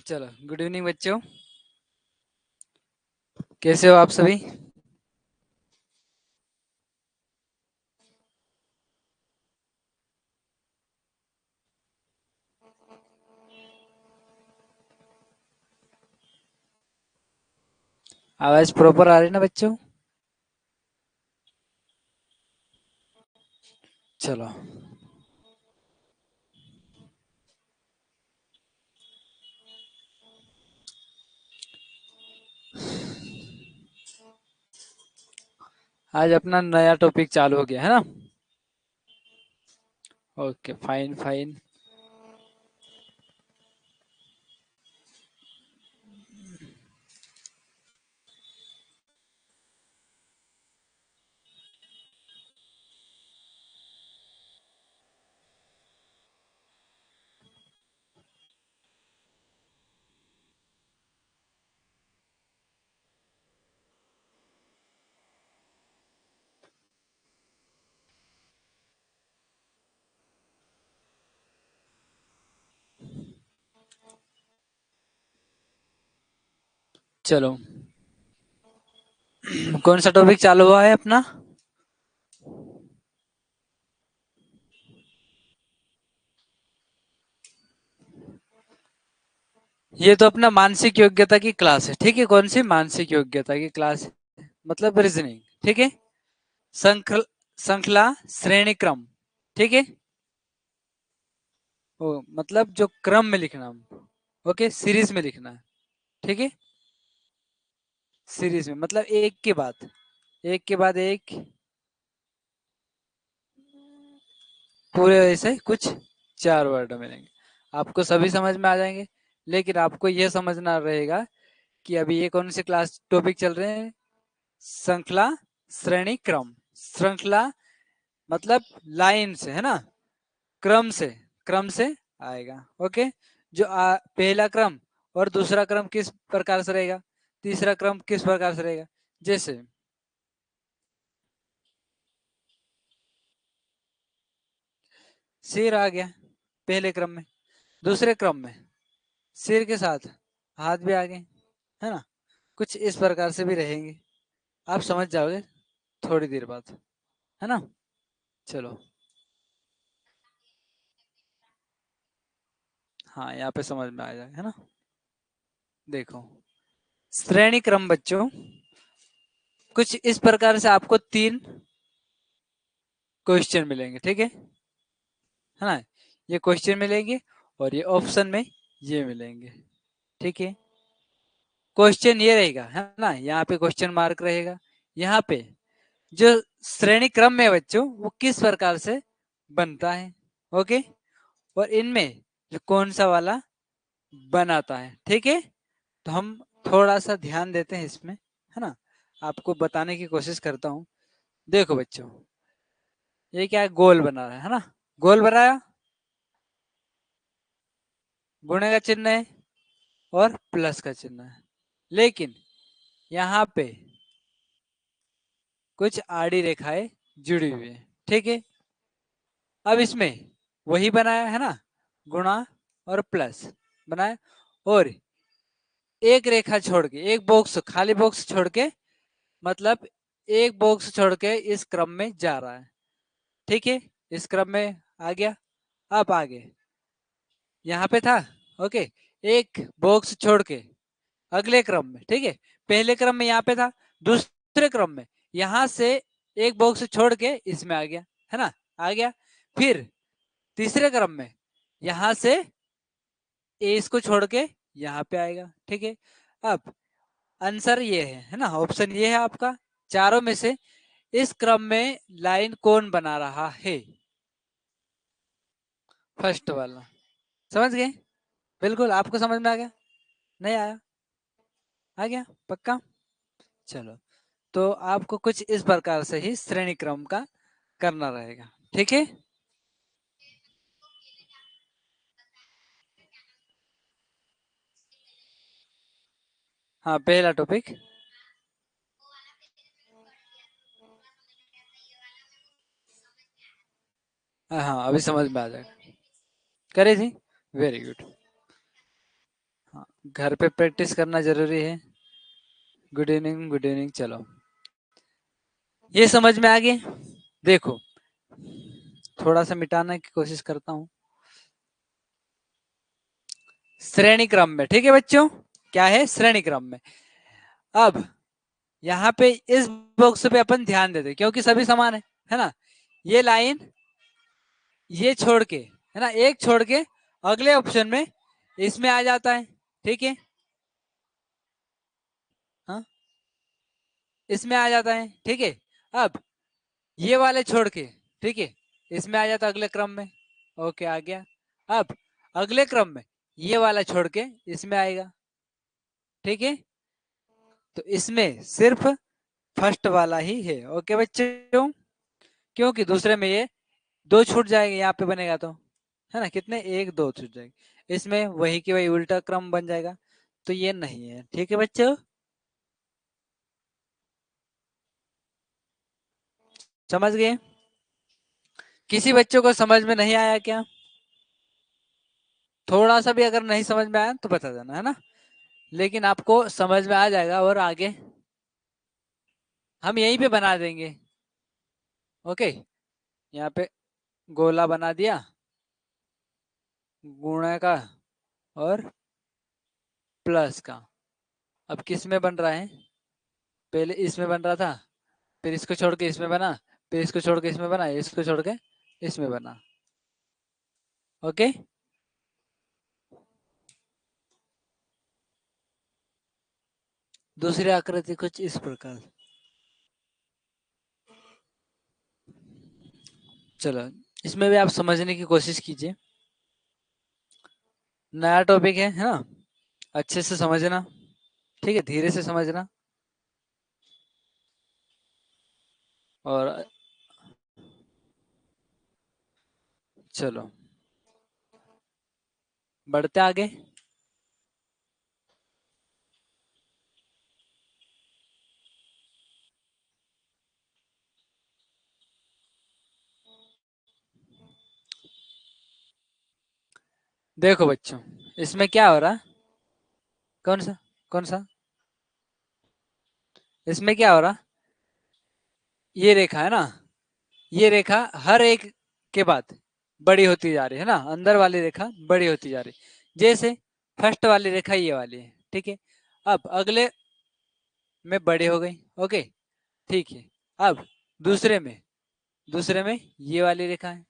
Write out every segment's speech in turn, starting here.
चलो, good evening बच्चों। कैसे हो आप सभी? आवाज प्रॉपर आ रही है ना बच्चों? चलो, आज अपना नया टॉपिक चालू हो गया है ना। Okay, fine fine. चलो, कौन सा टॉपिक चालू हुआ है अपना? ये तो अपना मानसिक योग्यता की क्लास है, ठीक है। कौन सी मानसिक योग्यता की क्लास है? मतलब रीजनिंग, ठीक है। संख्ल श्रृंखला, श्रेणी क्रम, ठीक है। ओ मतलब जो क्रम में लिखना, ओके, सीरीज में लिखना है, ठीक है। सीरीज में मतलब एक के बाद एक, पूरे ऐसे कुछ 4 वर्ड मिलेंगे। आपको सभी समझ में आ जाएंगे, लेकिन आपको यह समझना रहेगा कि अभी ये कौन से क्लास टॉपिक चल रहे हैं। श्रृंखला, श्रेणी, क्रम। श्रृंखला मतलब लाइन से, है ना। क्रम से, क्रम से आएगा, ओके। जो पहला क्रम और दूसरा क्रम किस प्रकार से रहेगा, तीसरा क्रम किस प्रकार से रहेगा। जैसे सिर आ गया पहले क्रम में, दूसरे क्रम में सिर के साथ हाथ भी आ गए, है ना। कुछ इस प्रकार से भी रहेंगे, आप समझ जाओगे थोड़ी देर बाद, है ना। चलो, हाँ, यहाँ पे समझ में आ जाएगा, है ना। देखो, श्रेणी क्रम बच्चों कुछ इस प्रकार से आपको 3 क्वेश्चन मिलेंगे, ठीक है ना। ये क्वेश्चन मिलेंगे और ये ऑप्शन में ये मिलेंगे, ठीक है। क्वेश्चन ये रहेगा, है ना, यहाँ पे क्वेश्चन मार्क रहेगा। यहाँ पे जो श्रेणी क्रम में बच्चों वो किस प्रकार से बनता है, ओके। और इनमें जो कौन सा वाला बनाता है, ठीक है। तो हम थोड़ा सा ध्यान देते हैं इसमें, है ना। आपको बताने की कोशिश करता हूँ। देखो बच्चों, ये क्या है, गोल बना रहा है ना। गोल बनाया, गुणे का चिन्ह है और प्लस का चिन्ह है, लेकिन यहाँ पे कुछ आड़ी रेखाएं जुड़ी हुई है, ठीक है। अब इसमें वही बनाया है ना, गुणा और प्लस बनाया, और एक रेखा छोड़ के, एक बॉक्स, खाली बॉक्स छोड़ के, मतलब एक बॉक्स छोड़ के इस क्रम में जा रहा है, ठीक है। इस क्रम में आ गया। अब आगे यहाँ पे था, ओके। एक बॉक्स छोड़ के अगले क्रम में, ठीक है। पहले क्रम में यहाँ पे था, दूसरे क्रम में यहाँ से एक बॉक्स छोड़ के इसमें आ गया, है ना। आ गया। फिर तीसरे क्रम में यहाँ से ए इसको छोड़ के यहाँ पे आएगा, ठीक है। अब आंसर ये है ना, ऑप्शन ये है आपका। चारों में से इस क्रम में लाइन कौन बना रहा है? फर्स्ट वाला। समझ गए? बिल्कुल, आपको समझ में आ गया? नहीं आया? आ गया पक्का? चलो, तो आपको कुछ इस प्रकार से ही श्रेणी क्रम का करना रहेगा, ठीक है। हाँ, पहला टॉपिक। हाँ, अभी समझ में आ जाएगा। करे थी। Very good. हाँ, घर पे प्रैक्टिस करना जरूरी है। Good evening, good evening. चलो, ये समझ में आ गई। देखो, थोड़ा सा मिटाने की कोशिश करता हूँ। श्रेणी क्रम में, ठीक है बच्चों, क्या है, श्रेणी क्रम में। अब यहाँ पे इस बॉक्स पे अपन ध्यान देते क्योंकि सभी समान है ना। ये लाइन ये छोड़ के, है ना, एक छोड़ के अगले ऑप्शन में इसमें आ जाता है, ठीक है। हाँ, इसमें आ जाता है, ठीक है। अब ये वाले छोड़ के, ठीक है, इसमें आ जाता अगले क्रम में। ओके, आ गया। अब अगले क्रम में ये वाला छोड़ के इसमें आएगा, ठीक है। तो इसमें सिर्फ फर्स्ट वाला ही है। ओके बच्चों, क्योंकि दूसरे में ये दो छूट जाएंगे, यहाँ पे बनेगा तो, है ना, कितने, एक दो छूट जाएंगे, इसमें वही की वही उल्टा क्रम बन जाएगा। तो ये नहीं है, ठीक है बच्चों, समझ गए। किसी बच्चों को समझ में नहीं आया क्या? थोड़ा सा भी अगर नहीं समझ में आया तो बता देना, है ना। लेकिन आपको समझ में आ जाएगा और आगे हम यहीं पे बना देंगे। ओके, यहाँ पे गोला बना दिया गुणे का और प्लस का। अब किस में बन रहा है, पहले इसमें बन रहा था, फिर इसको छोड़ के इसमें बना, फिर इसको छोड़ के इसमें बना, इसको छोड़ के इसमें बना। ओके, दूसरी आकृति कुछ इस प्रकार। चलो, इसमें भी आप समझने की कोशिश कीजिए। नया टॉपिक है ना, अच्छे से समझना, ठीक है, धीरे से समझना। और चलो, बढ़ते आगे। देखो बच्चों, इसमें क्या हो रहा, कौन सा, कौन सा, इसमें क्या हो रहा, ये रेखा है ना, ये रेखा हर एक के बाद बड़ी होती जा रही है ना, अंदर वाली रेखा बड़ी होती जा रही, जैसे फर्स्ट वाली रेखा ये वाली है, ठीक है। अब अगले में बड़ी हो गई, ओके, ठीक है। अब दूसरे में, दूसरे में ये वाली रेखा है,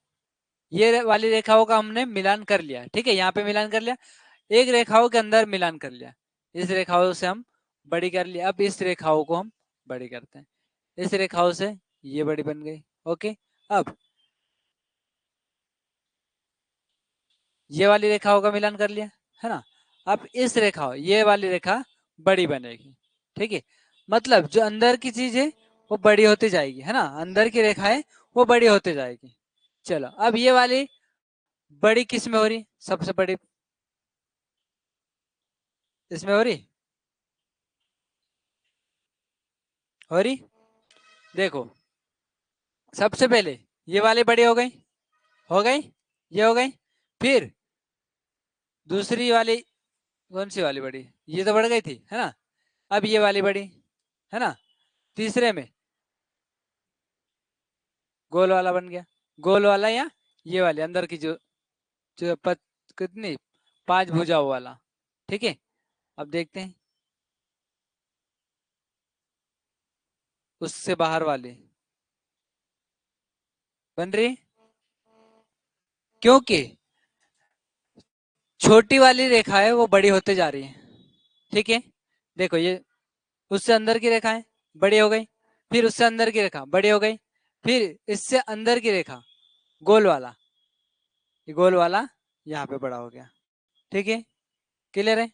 ये वाली रेखाओं का हमने मिलान कर लिया, ठीक है, यहाँ पे मिलान कर लिया, एक रेखाओं के अंदर मिलान कर लिया, इस रेखाओं से हम बड़ी कर लिया। अब इस रेखाओं को हम बड़ी करते हैं, इस रेखाओं से ये बड़ी बन गई। ओके, अब ये वाली रेखाओं का मिलान कर लिया, है ना। अब इस रेखा, ये वाली रेखा बड़ी बनेगी, ठीक है। मतलब जो अंदर की चीज है वो बड़ी होती जाएगी, है ना, अंदर की रेखा है वो बड़ी होती जाएगी। चलो, अब ये वाली बड़ी किस में हो रही, सबसे बड़ी इसमें हो रही। देखो, सबसे पहले ये वाली बड़ी हो गई, ये हो गई, फिर दूसरी वाली, कौन सी वाली बड़ी, ये तो बढ़ गई थी, है ना। अब ये वाली बड़ी, है ना, तीसरे में गोल वाला बन गया, गोल वाला, या ये वाले अंदर की जो कितनी, पांच भुजाओं वाला, ठीक है। अब देखते हैं उससे बाहर वाली बन रही, क्योंकि छोटी वाली रेखा है वो बड़ी होते जा रही है, ठीक है। देखो, ये उससे अंदर की रेखा है, बड़ी हो गई, फिर उससे अंदर की रेखा बड़ी हो गई, फिर इससे अंदर की रेखा, गोल वाला, ये गोल वाला यहाँ पे बड़ा हो गया, ठीक है, क्लियर है।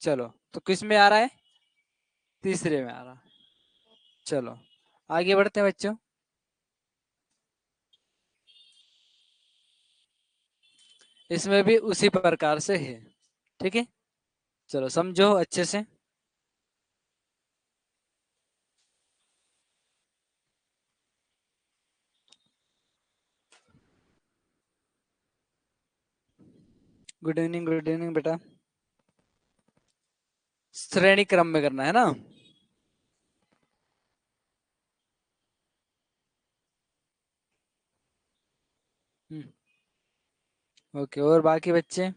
चलो, तो किस में आ रहा है, तीसरे में आ रहा है। चलो, आगे बढ़ते हैं बच्चों। इसमें भी उसी प्रकार से है, ठीक है। चलो, समझो अच्छे से। गुड इवनिंग, गुड इवनिंग बेटा। श्रेणी क्रम में करना है ना। ओके, और बाकी बच्चे?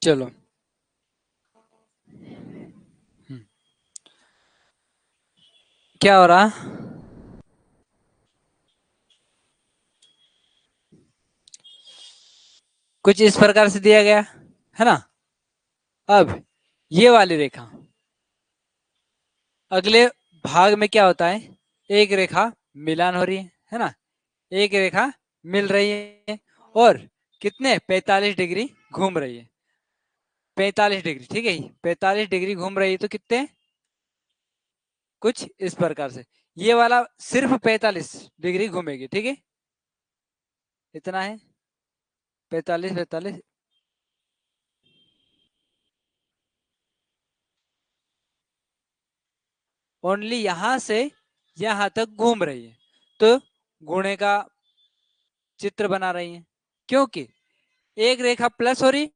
चलो। क्या हो रहा? कुछ इस प्रकार से दिया गया है ना। अब ये वाली रेखा अगले भाग में क्या होता है, एक रेखा मिलान हो रही है ना, एक रेखा मिल रही है, और कितने 45 डिग्री घूम रही है। 45 डिग्री, ठीक है, 45 डिग्री घूम रही है, तो कितने, कुछ इस प्रकार से। ये वाला सिर्फ 45 डिग्री घूमेगी, ठीक है, इतना है, 45 45। ओनली यहां से यहां तक घूम रही है, तो गुणे का चित्र बना रही है, क्योंकि एक रेखा प्लस हो रही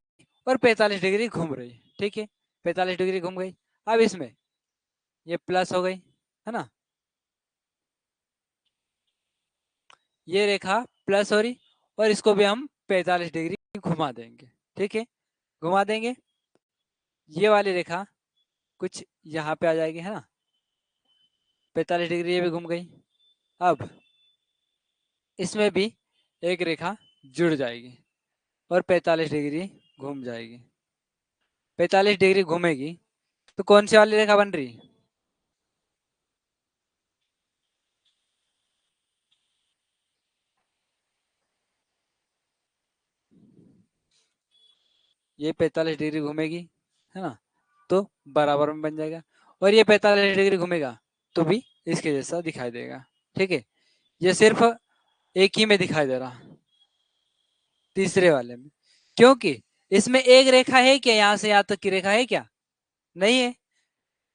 और 45 डिग्री घूम रही है, ठीक है, 45 डिग्री घूम गई। अब इसमें ये प्लस हो गई, है ना, ये रेखा प्लस हो रही, और इसको भी हम 45 डिग्री घुमा देंगे, ठीक है, घुमा देंगे। ये वाली रेखा कुछ यहाँ पे आ जाएगी, है ना, 45 डिग्री ये भी घूम गई। अब इसमें भी एक रेखा जुड़ जाएगी और 45 डिग्री घूम जाएगी, 45 डिग्री घूमेगी, तो कौन सी वाली रेखा बन रही है? ये 45 डिग्री घूमेगी, है ना, तो बराबर में बन जाएगा, और ये 45 डिग्री घूमेगा तो भी इसके जैसा दिखाई देगा, ठीक है। ये सिर्फ एक ही में दिखाई दे रहा, तीसरे वाले में, क्योंकि इसमें एक रेखा है क्या, यहां से यहां तक की रेखा है क्या, नहीं है।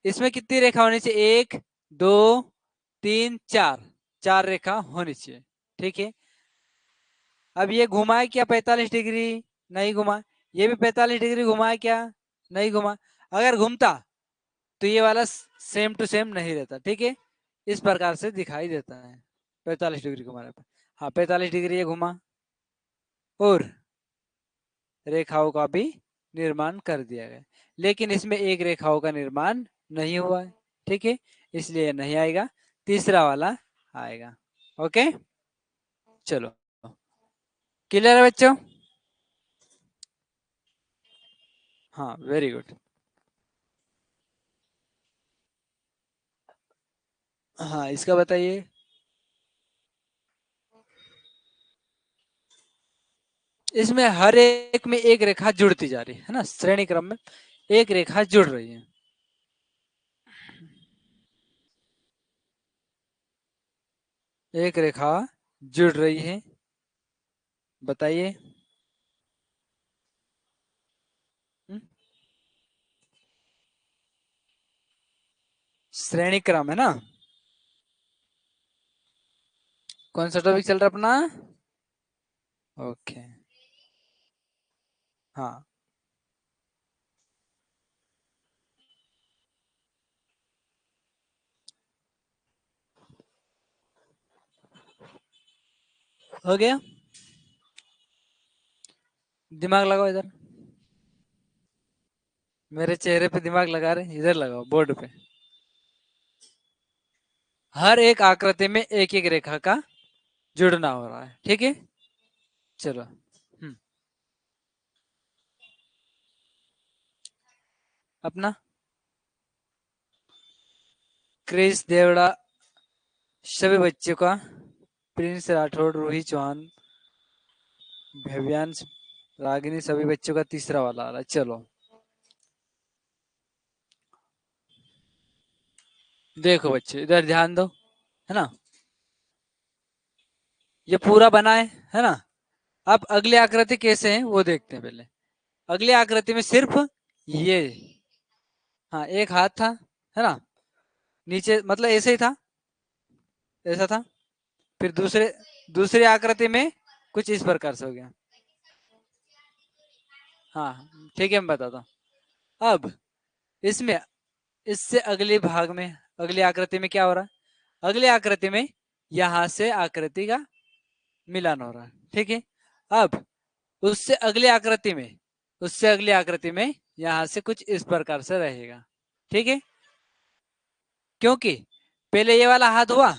इसमें कितनी रेखा होनी चाहिए, एक, दो, तीन, चार, चार रेखा होनी चाहिए, ठीक है। अब ये घुमाए क्या 45 डिग्री, नहीं घुमा। ये भी 45 डिग्री घुमाए क्या, नहीं घुमा। अगर घूमता तो ये वाला सेम टू सेम नहीं रहता, ठीक है, इस प्रकार से दिखाई देता है 45 डिग्री घुमाने पर। हाँ, 45 डिग्री ये घुमा, और रेखाओं का भी निर्माण कर दिया गया, लेकिन इसमें एक रेखाओं का निर्माण नहीं हुआ है, ठीक है, इसलिए नहीं आएगा, तीसरा वाला आएगा। ओके, चलो, क्लियर है बच्चों? हाँ, वेरी गुड। हाँ, इसका बताइए। इसमें हर एक में एक रेखा जुड़ती जा रही है ना, श्रेणी क्रम में एक रेखा जुड़ रही है। एक रेखा जुड़ रही है, बताइए। हम्म, श्रेणी क्रम है ना। कौन सा टॉपिक चल रहा है अपना? ओके, हाँ, हो गया। दिमाग लगाओ इधर, मेरे चेहरे पे दिमाग लगा रहे, इधर लगाओ बोर्ड पे। हर एक आकृति में एक एक रेखा का जुड़ना हो रहा है। ठीक है, चलो। अपना क्रिस देवड़ा सभी बच्चों का, प्रिंस राठौड़, रूही चौहान, भव्यांश, रागिनी, सभी बच्चों का तीसरा वाला आ रहा है। चलो देखो बच्चे, इधर ध्यान दो, है ना। ये पूरा बना है ना। अब अगली आकृति कैसे है वो देखते हैं पहले। अगली आकृति में सिर्फ ये, हाँ, एक हाथ था, है ना, नीचे, मतलब ऐसे ही था, ऐसा था। फिर दूसरी आकृति में कुछ इस प्रकार से हो गया। हाँ ठीक है, मैं बताता हूँ। अब इसमें, इससे अगले भाग में, अगली आकृति में क्या हो रहा है, अगली आकृति में यहां से आकृति का मिलान हो रहा है। ठीक है। अब उससे अगली आकृति में, उससे अगली आकृति में यहां से कुछ इस प्रकार से रहेगा। ठीक है, क्योंकि पहले ये वाला हाथ हुआ,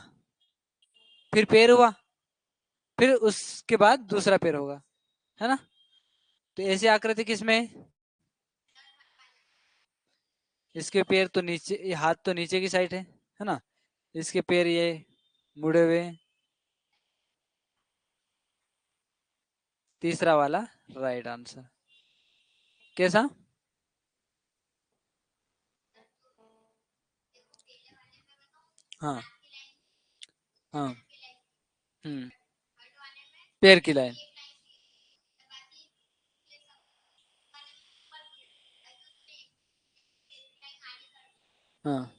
फिर पैर हुआ, फिर उसके बाद दूसरा पैर होगा, है ना। तो ऐसी आकृति किसमें है? इसके पैर तो नीचे, ये हाथ तो नीचे की साइड है ना। इसके पैर ये मुड़े हुए हैं। तीसरा वाला राइट आंसर। कैसा? हाँ हाँ। हम्म, पैर की लाइन। हाँ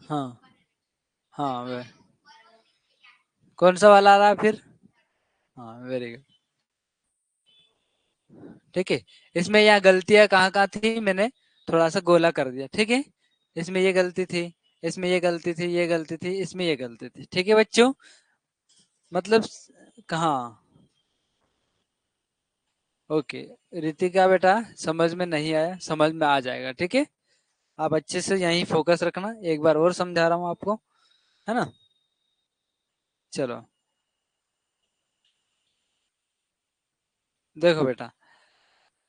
हाँ हाँ, वे कौन सा वाला आ रहा है फिर? हाँ, वेरी गुड। ठीक है, इसमें यहाँ गलतियां कहाँ कहाँ थी, मैंने थोड़ा सा गोला कर दिया। ठीक है, इसमें ये गलती थी, इसमें ये गलती थी, ये गलती थी, इसमें ये गलती थी। ठीक है बच्चों, मतलब कहाँ। ओके, रितिका बेटा, समझ में नहीं आया, समझ में आ जाएगा। ठीक है, आप अच्छे से यहीं फोकस रखना, एक बार और समझा रहा हूँ आपको, है ना। चलो देखो बेटा,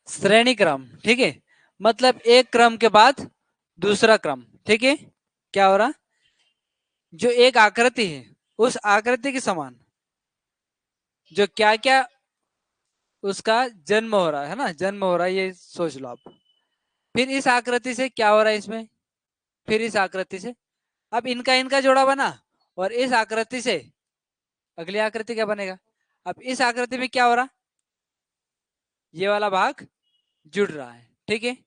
श्रेणी क्रम, ठीक है, मतलब एक क्रम के बाद दूसरा क्रम। ठीक है, क्या हो रहा, जो एक आकृति है उस आकृति के समान जो क्या क्या उसका जन्म हो रहा है ना, जन्म हो रहा है, ये सोच लो आप। फिर इस आकृति से क्या हो रहा है इसमें, फिर इस आकृति से, अब इनका इनका जोड़ा बना, और इस आकृति से अगली आकृति क्या बनेगा। अब इस आकृति में क्या हो रहा, ये वाला भाग जुड़ रहा है। ठीक है,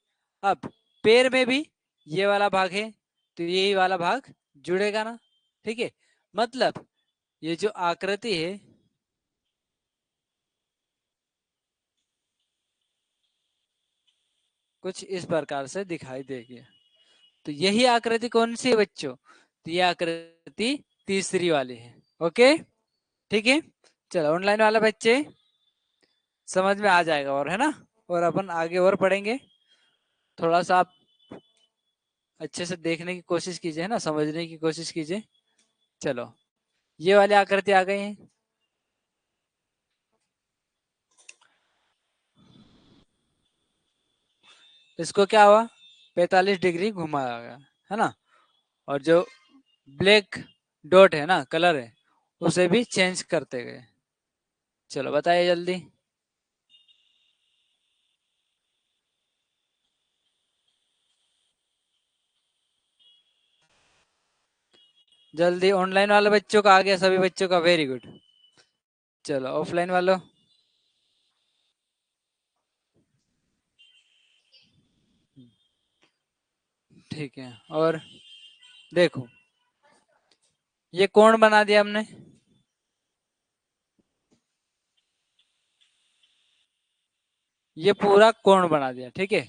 अब पैर में भी ये वाला भाग है, तो यही वाला भाग जुड़ेगा ना। ठीक है, मतलब ये जो आकृति है, कुछ इस प्रकार से दिखाई देगी। तो यही आकृति कौन सी है बच्चों, तो ये आकृति तीसरी वाली है। ओके, ठीक है। चलो ऑनलाइन वाले बच्चे, समझ में आ जाएगा, और है ना, और अपन आगे और पढ़ेंगे। थोड़ा सा आप अच्छे से देखने की कोशिश कीजिए, है ना, समझने की कोशिश कीजिए। चलो, ये वाली आकृति आ गई है। इसको क्या हुआ, 45 डिग्री घुमाया गया, है ना। और जो ब्लैक डॉट है ना, कलर है, उसे भी चेंज करते गए। चलो बताइए जल्दी। जल्दी, ऑनलाइन वाले बच्चों का आ गया, सभी बच्चों का, वेरी गुड। चलो ऑफलाइन वालों। ठीक है, और देखो, ये कोण बना दिया हमने, ये पूरा कोण बना दिया। ठीक है,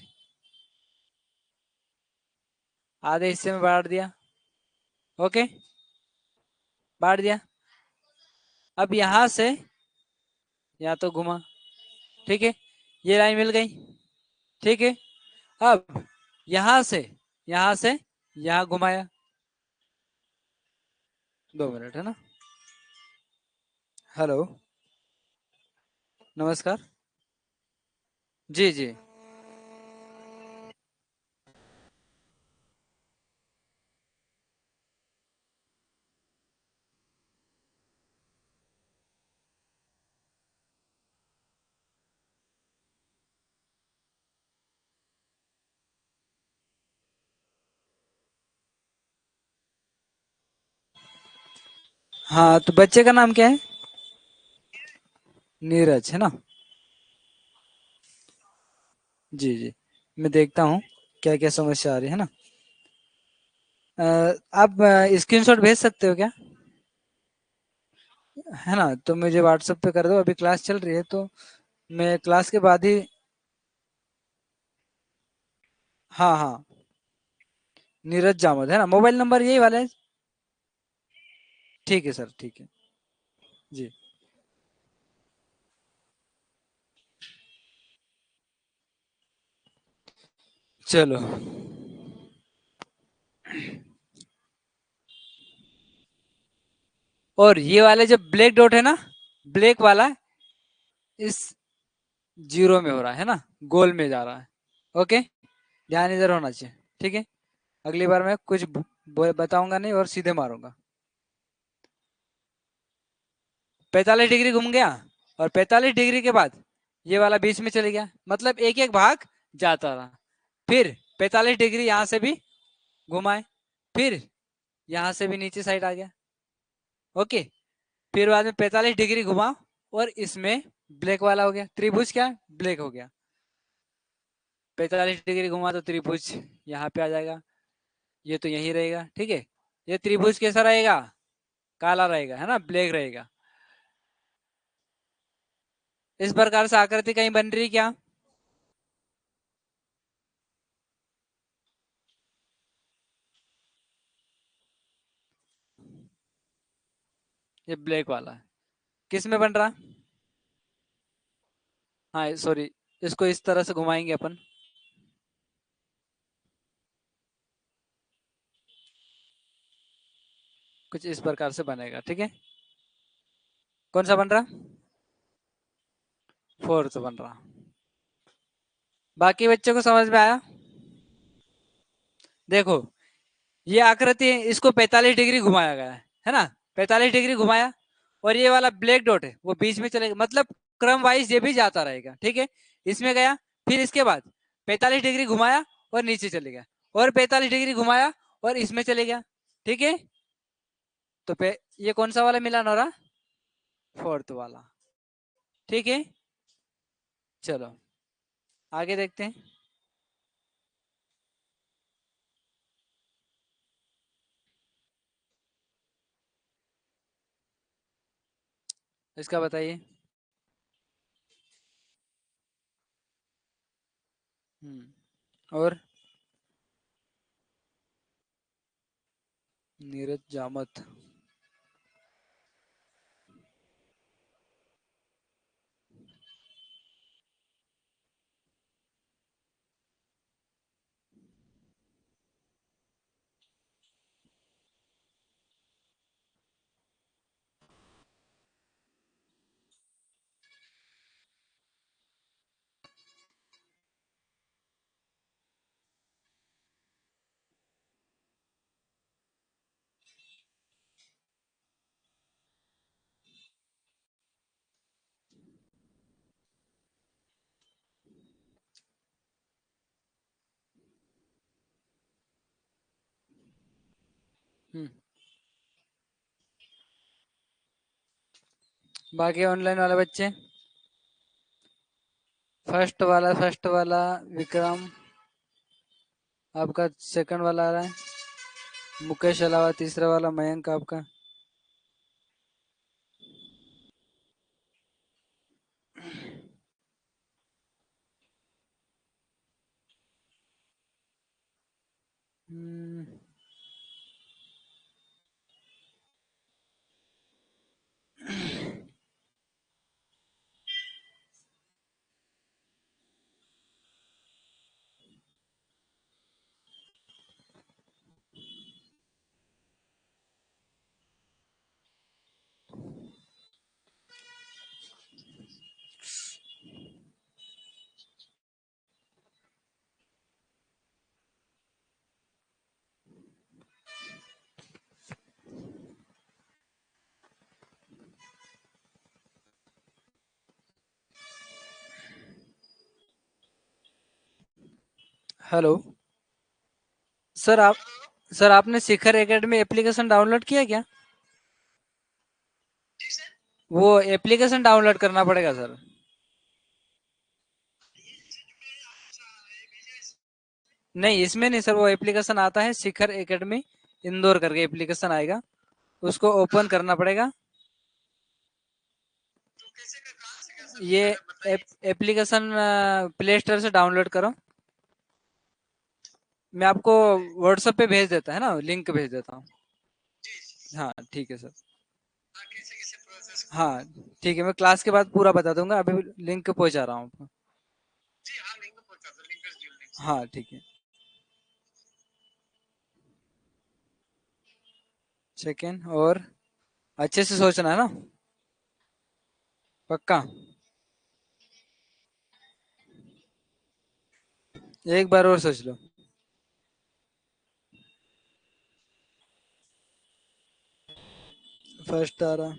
आधे हिस्से में बांट दिया। ओके, बांट दिया। अब यहां से या तो घुमा, ठीक है, ये लाइन मिल गई। ठीक है, अब यहां से, यहां से यहाँ घुमाया, 2 मिनट है ना। हेलो, नमस्कार। जी जी। हाँ, तो बच्चे का नाम क्या है? नीरज है ना। जी जी, मैं देखता हूँ क्या क्या समस्या आ रही है ना। अ, आप स्क्रीनशॉट भेज सकते हो क्या? है ना, तो मुझे व्हाट्सएप पे कर दो, अभी क्लास चल रही है तो मैं क्लास के बाद ही। हाँ हाँ, नीरज जामद है ना, मोबाइल नंबर यही वाला है। ठीक है सर, ठीक है। जी। चलो। और ये वाले जो ब्लैक डॉट है ना, ब्लैक वाला, इस जीरो में हो रहा है ना, गोल में जा रहा है। ओके, ध्यान इधर होना चाहिए। ठीक है, अगली बार मैं कुछ बताऊंगा नहीं और सीधे मारूंगा। 45 डिग्री घूम गया, और 45 डिग्री के बाद ये वाला बीच में चले गया, मतलब एक एक भाग जाता रहा। फिर 45 डिग्री यहां से भी घुमाए, फिर यहां से भी नीचे साइड आ गया। ओके, फिर बाद में 45 डिग्री घुमा, और इसमें ब्लैक वाला हो गया, त्रिभुज क्या ब्लैक हो गया। 45 डिग्री घुमा तो त्रिभुज यहाँ पे आ जाएगा, ये तो यही रहेगा। ठीक है, ये त्रिभुज कैसा रहेगा? काला रहेगा है ना, ब्लैक रहेगा। इस प्रकार से आकृति कहीं बन रही क्या? ये ब्लैक वाला है, किस में बन रहा? हाँ सॉरी, इसको इस तरह से घुमाएंगे अपन, कुछ इस प्रकार से बनेगा। ठीक है, कौन सा बन रहा? फोर्थ बन रहा। बाकी बच्चों को समझ में आया? देखो, ये आकृति है, इसको 45 डिग्री घुमाया गया है ना, 45 डिग्री घुमाया, और ये वाला ब्लैक डॉट है वो बीच में चलेगा, मतलब क्रम वाइज ये भी जाता रहेगा। ठीक है, इसमें गया, फिर इसके बाद 45 डिग्री घुमाया और नीचे चले गया, और 45 डिग्री घुमाया और इसमें चले गया। ठीक है, तो ये कौन सा वाला मिलान हो रहा? फोर्थ वाला। ठीक है, चलो आगे देखते हैं। इसका बताइए। और नीरज जामत। हम्म, बाकी ऑनलाइन वाले बच्चे। फर्स्ट वाला विक्रम, आपका सेकंड वाला आ रहा है मुकेश, अलावा तीसरा वाला मयंक आपका। हम्म, हेलो सर आपने शिखर एकेडमी एप्लीकेशन डाउनलोड किया क्या? वो एप्लीकेशन डाउनलोड करना पड़ेगा सर। नहीं इसमें नहीं सर, वो एप्लीकेशन आता है शिखर एकेडमी इंदौर करके एप्लीकेशन आएगा, उसको ओपन करना पड़ेगा। ये एप्लीकेशन प्ले स्टोर से डाउनलोड करो। मैं आपको व्हाट्सएप पे भेज देता है ना, लिंक भेज देता हूँ। हाँ ठीक है सर। हाँ ठीक है, मैं क्लास के बाद पूरा बता दूंगा, अभी लिंक पहुंचा रहा हूँ आपको। हाँ ठीक है। सेकेंड और अच्छे से सोचना है ना, पक्का। एक बार और सोच लो। फर्स्ट आ रहा।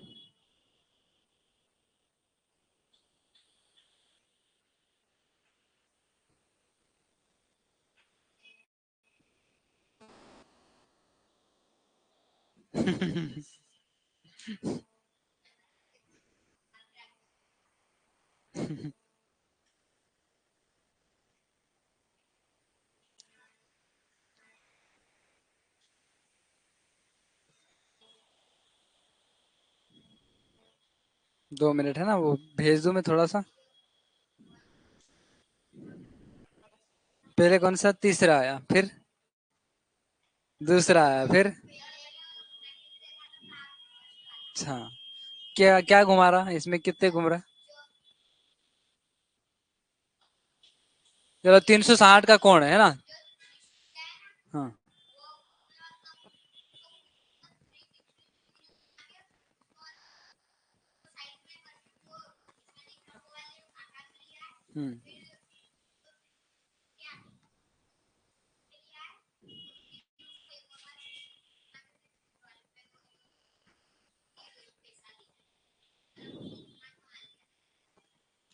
2 मिनट है ना, वो भेज दूं मैं थोड़ा सा। पहले कौन सा? तीसरा आया, फिर दूसरा आया, फिर अच्छा। क्या क्या घुमा रहा इसमें, कितने घूम रहा? चलो 360 का कोण है ना। हाँ। हम्म।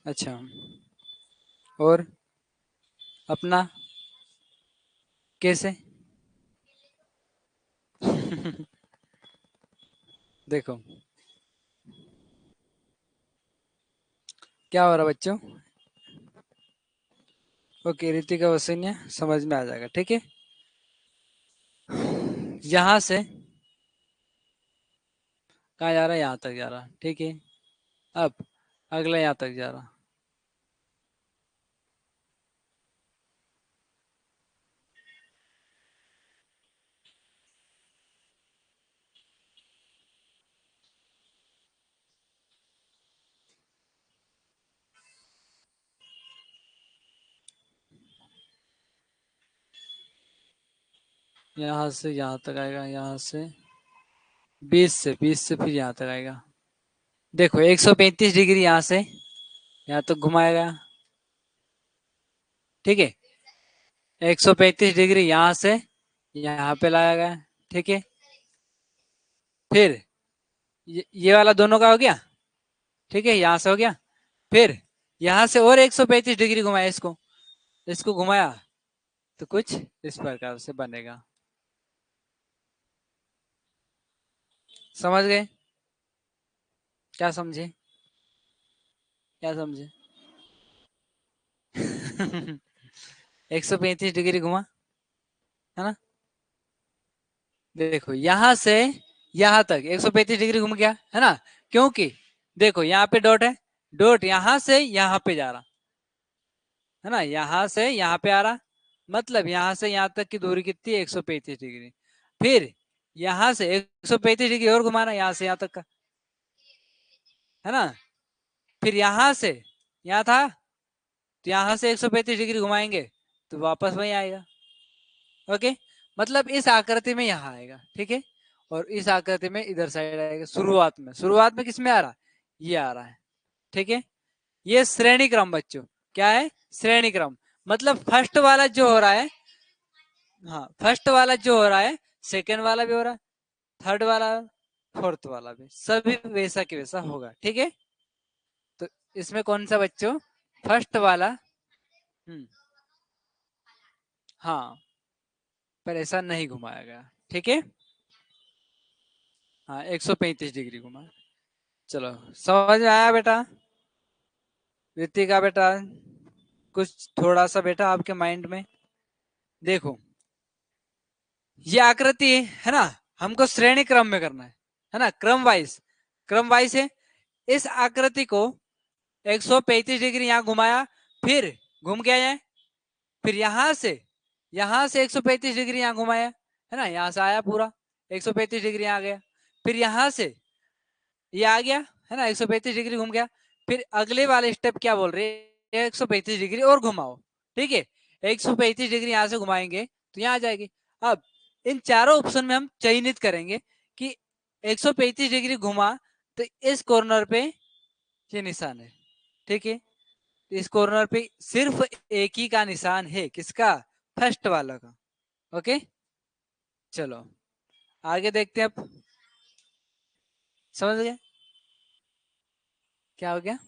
अच्छा। और अपना कैसे? देखो क्या हो रहा बच्चों। ओके रितिका वसैया समझ में आ जाएगा, ठीक है। यहाँ से कहाँ जा रहा है? यहाँ तक जा रहा, ठीक है। अब अगला यहाँ तक जा रहा। यहाँ से यहाँ तक आएगा, यहाँ से 20 से फिर यहाँ तक आएगा। देखो 135 डिग्री यहाँ से यहाँ तक घुमाएगा, ठीक है। 135 डिग्री यहाँ से यहाँ पे लाया गया, ठीक है। फिर ये वाला दोनों का हो गया, ठीक है, यहाँ से हो गया। फिर यहाँ से और 135 डिग्री घुमाया इसको, इसको घुमाया तो कुछ इस प्रकार से बनेगा। समझ गए? क्या समझे? क्या समझे? 135 डिग्री घुमा, है ना। देखो यहाँ से यहाँ तक 135 डिग्री घूम गया, है ना। क्योंकि देखो यहाँ पे डॉट है, डॉट यहाँ से यहाँ पे जा रहा है ना, यहाँ से यहाँ पे आ रहा, मतलब यहाँ से यहाँ तक की दूरी कितनी है? 135 डिग्री। फिर यहाँ से 135 डिग्री और घुमाना यहाँ से यहाँ तक का, है ना। फिर यहाँ से यहाँ था, तो यहाँ से 135 डिग्री घुमाएंगे तो वापस वही आएगा। ओके, मतलब इस आकृति में यहाँ आएगा, ठीक है। और इस आकृति में इधर साइड आएगा, शुरुआत में किस में आ रहा है? ये आ रहा है, ठीक है। ये श्रेणी क्रम बच्चों, क्या है? श्रेणी क्रम। मतलब फर्स्ट वाला जो हो रहा है, हाँ फर्स्ट वाला जो हो रहा है सेकेंड वाला भी हो रहा है, थर्ड वाला, फोर्थ वाला भी, सभी वैसा के वैसा होगा, ठीक है। तो इसमें कौन सा बच्चों? फर्स्ट वाला। हम्म। हाँ, पर ऐसा नहीं घुमाया गया। ठीक है। हाँ, 135 डिग्री घुमा। चलो, समझ में आया बेटा? ऋतिका बेटा, कुछ थोड़ा सा बेटा आपके माइंड में देखो, ये आकृति है ना, हमको श्रेणी क्रम में करना है ना, क्रम वाइज, क्रम वाइज है। इस आकृति को 135 डिग्री यहाँ घुमाया, फिर घूम गया है, फिर यहां से 135 डिग्री यहाँ घुमाया है ना, यहां से आया पूरा 135 डिग्री आ गया, फिर यहां से ये आ गया है ना, 135 डिग्री घूम गया। फिर अगले वाले स्टेप क्या बोल रहे हैं, 135 डिग्री और घुमाओ। ठीक है, 135 डिग्री यहां से घुमाएंगे तो यहाँ आ जाएगी। अब इन चारों ऑप्शन में हम चयनित करेंगे कि 135 डिग्री घुमा तो इस कॉर्नर पे ये निशान है। ठीक है, तो इस कॉर्नर पे सिर्फ एक ही का निशान है, किसका? फर्स्ट वाला का। ओके, चलो आगे देखते हैं अब। समझ गए क्या हो गया?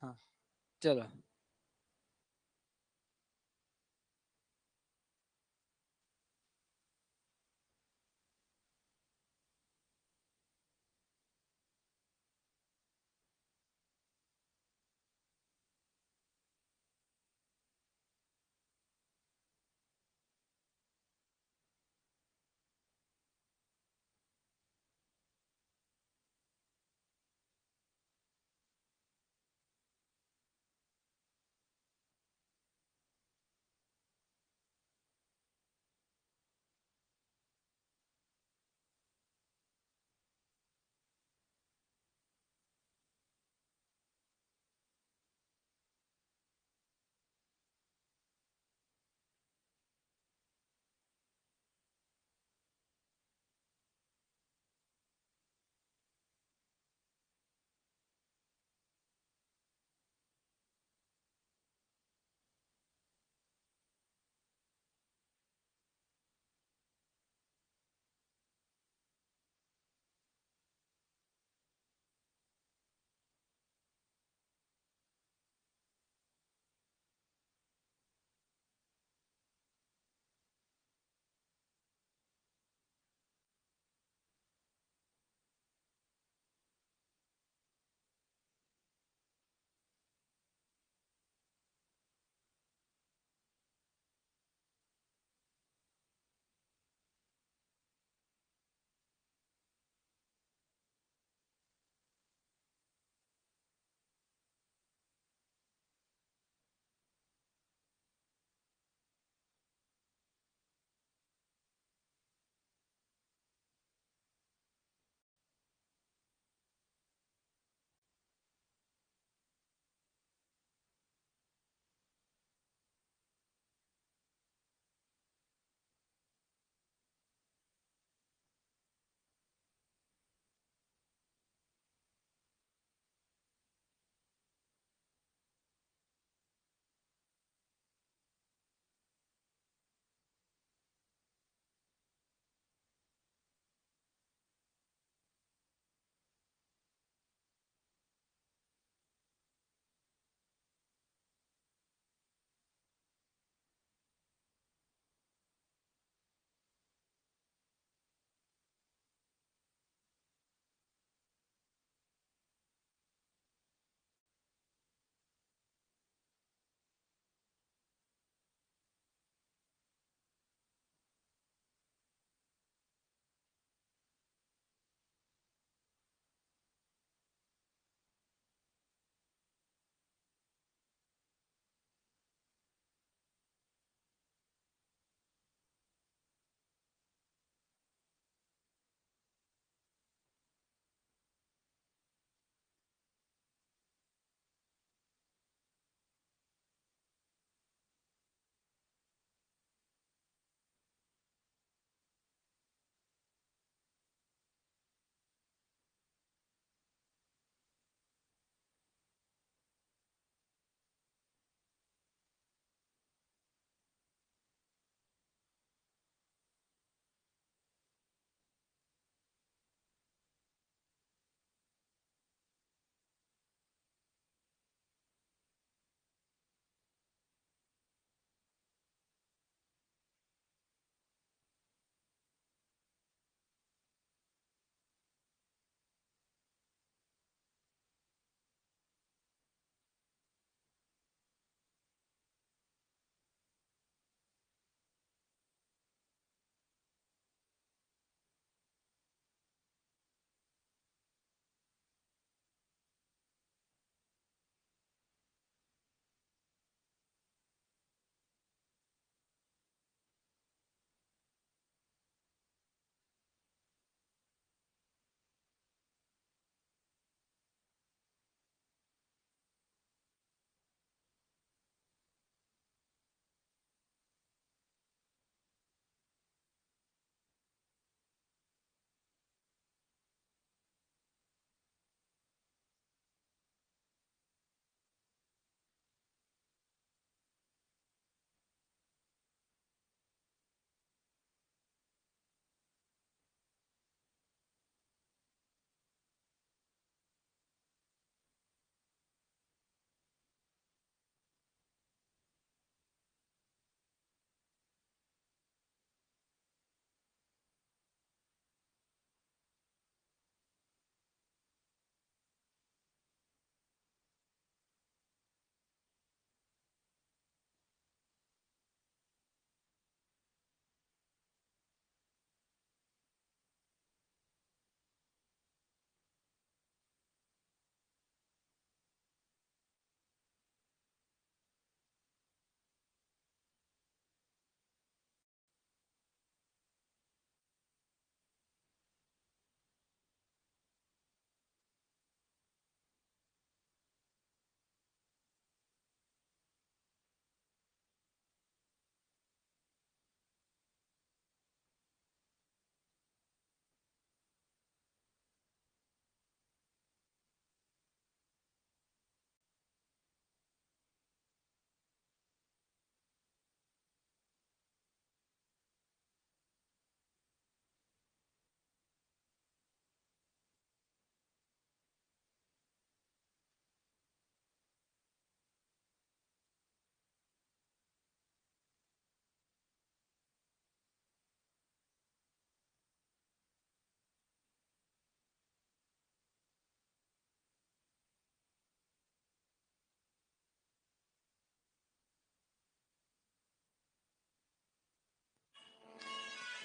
हाँ, चलो।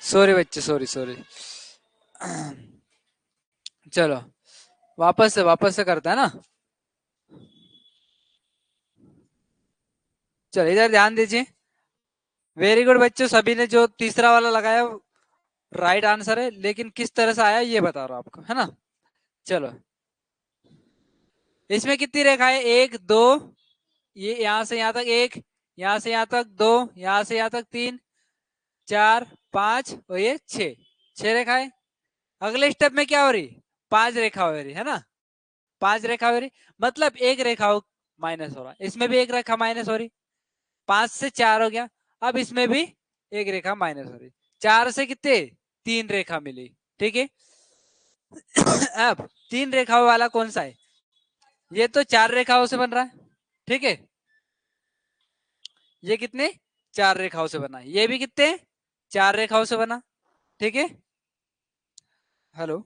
सॉरी बच्चे, सॉरी सॉरी। चलो वापस से करता है ना। चलो इधर ध्यान दीजिए। वेरी गुड बच्चों, सभी ने जो तीसरा वाला लगाया राइट आंसर है, लेकिन किस तरह से आया ये बता रहा हूं आपको, है ना। चलो इसमें कितनी रेखाएं, एक दो, ये यहां से यहां तक एक, यहां से यहां तक दो, यहां से यहां तक तीन, चार, पांच और ये छह, छह रेखाएं। अगले स्टेप में क्या हो रही, पांच रेखा हो रही है ना, पांच रेखा हो रही, मतलब एक रेखा माइनस हो रहा है, इसमें भी एक रेखा माइनस हो रही, पांच से चार हो गया। अब इसमें भी एक रेखा माइनस हो रही, चार से कितने, तीन रेखा मिली, ठीक है। अब तीन रेखाओं वाला कौन सा है, ये तो चार रेखाओं से बन रहा है, ठीक है। ये कितने, चार रेखाओं से बना, ये भी कितने, चार रेखाओं से बना, ठीक है। हेलो।